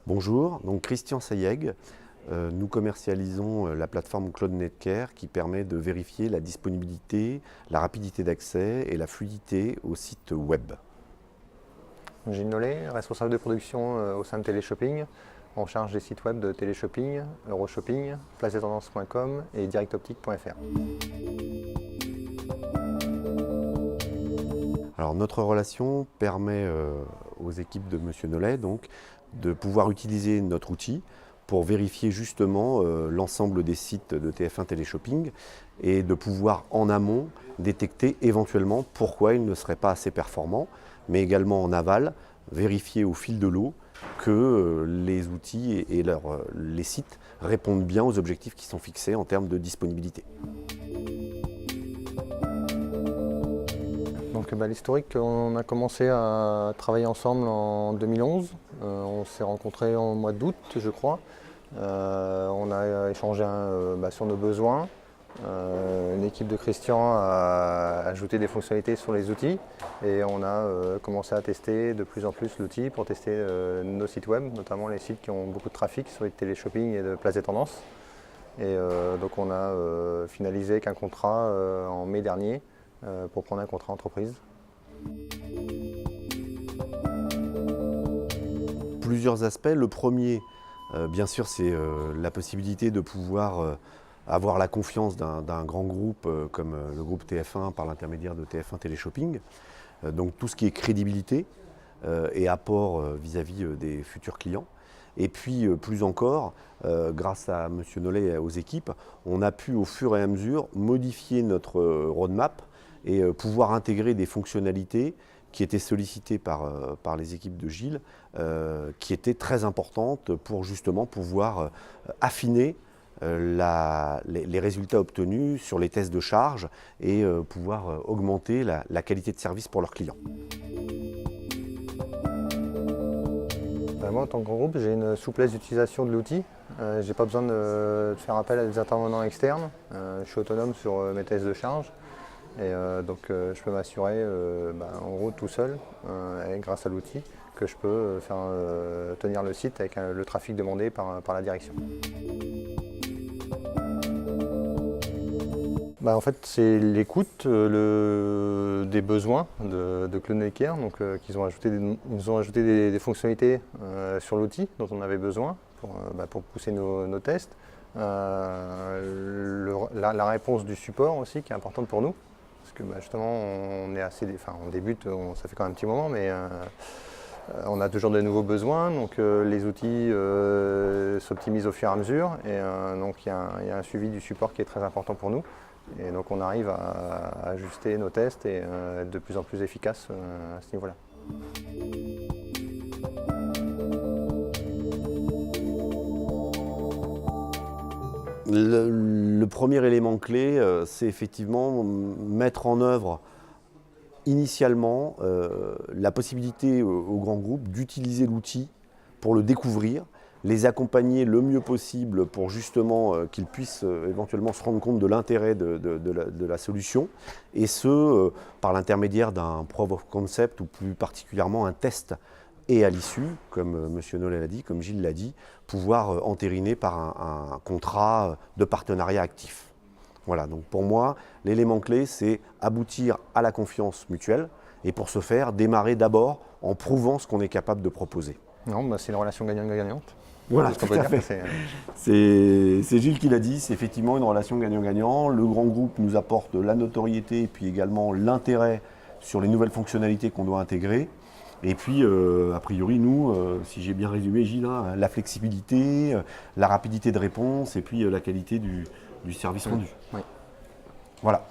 Bonjour, donc Christian Sayeg. Nous commercialisons la plateforme Cloud Netcare qui permet de vérifier la disponibilité, la rapidité d'accès et la fluidité au site web. Gilles Nollet, responsable de production au sein de Téléshopping, en charge des sites web de Téléshopping, Euroshopping, placedetendances.com et directoptique.fr. Alors notre relation permet aux équipes de Monsieur Nollet donc, de pouvoir utiliser notre outil pour vérifier justement l'ensemble des sites de TF1 Téléshopping et de pouvoir en amont détecter éventuellement pourquoi ils ne seraient pas assez performants, mais également en aval, vérifier au fil de l'eau que les outils et les sites répondent bien aux objectifs qui sont fixés en termes de disponibilité. Donc l'historique, on a commencé à travailler ensemble en 2011. On s'est rencontrés en mois d'août, je crois. On a échangé sur nos besoins. Une équipe de Christian a ajouté des fonctionnalités sur les outils et on a commencé à tester de plus en plus l'outil pour tester nos sites web, notamment les sites qui ont beaucoup de trafic sur les téléshopping et de Place des Tendances. Et donc on a finalisé avec un contrat en mai dernier pour prendre un contrat entreprise. Plusieurs aspects. Le premier, bien sûr, c'est la possibilité de pouvoir avoir la confiance d'un grand groupe comme le groupe TF1 par l'intermédiaire de TF1 Téléshopping. Donc tout ce qui est crédibilité et apport vis-à-vis des futurs clients. Et puis plus encore, grâce à M. Nollet et aux équipes, on a pu au fur et à mesure modifier notre roadmap et pouvoir intégrer des fonctionnalités qui étaient sollicitées par les équipes de Gilles, qui étaient très importantes pour justement pouvoir affiner les résultats obtenus sur les tests de charge et pouvoir augmenter la qualité de service pour leurs clients. Moi, en tant que groupe, j'ai une souplesse d'utilisation de l'outil. Je n'ai pas besoin de faire appel à des intervenants externes. Je suis autonome sur mes tests de charge. Et donc je peux m'assurer en gros tout seul, grâce à l'outil, que je peux faire tenir le site avec le trafic demandé par la direction. En fait, c'est l'écoute des besoins de Cloud Netcare. Donc, ils nous ont ajouté des fonctionnalités sur l'outil dont on avait besoin pour pousser nos tests. La réponse du support aussi qui est importante pour nous. Parce que justement, on débute, ça fait quand même un petit moment, mais on a toujours de nouveaux besoins. Donc les outils s'optimisent au fur et à mesure. Et donc il y a un suivi du support qui est très important pour nous. Et donc on arrive à ajuster nos tests et être de plus en plus efficace à ce niveau-là. Le premier élément clé, c'est effectivement mettre en œuvre initialement la possibilité au grand groupe d'utiliser l'outil pour le découvrir, les accompagner le mieux possible pour justement qu'ils puissent éventuellement se rendre compte de l'intérêt de la solution, et ce par l'intermédiaire d'un proof of concept ou plus particulièrement un test. Et à l'issue, comme M. Nollet l'a dit, comme Gilles l'a dit, pouvoir entériner par un contrat de partenariat actif. Voilà, donc pour moi, l'élément clé, c'est aboutir à la confiance mutuelle et pour ce faire, démarrer d'abord en prouvant ce qu'on est capable de proposer. Non, c'est une relation gagnant-gagnante. Voilà, tout à fait. C'est Gilles qui l'a dit, c'est effectivement une relation gagnant-gagnant. Le grand groupe nous apporte la notoriété et puis également l'intérêt sur les nouvelles fonctionnalités qu'on doit intégrer. Et puis, a priori, nous, si j'ai bien résumé, Gilles, la flexibilité, la rapidité de réponse et puis la qualité du service rendu. Oui. Voilà.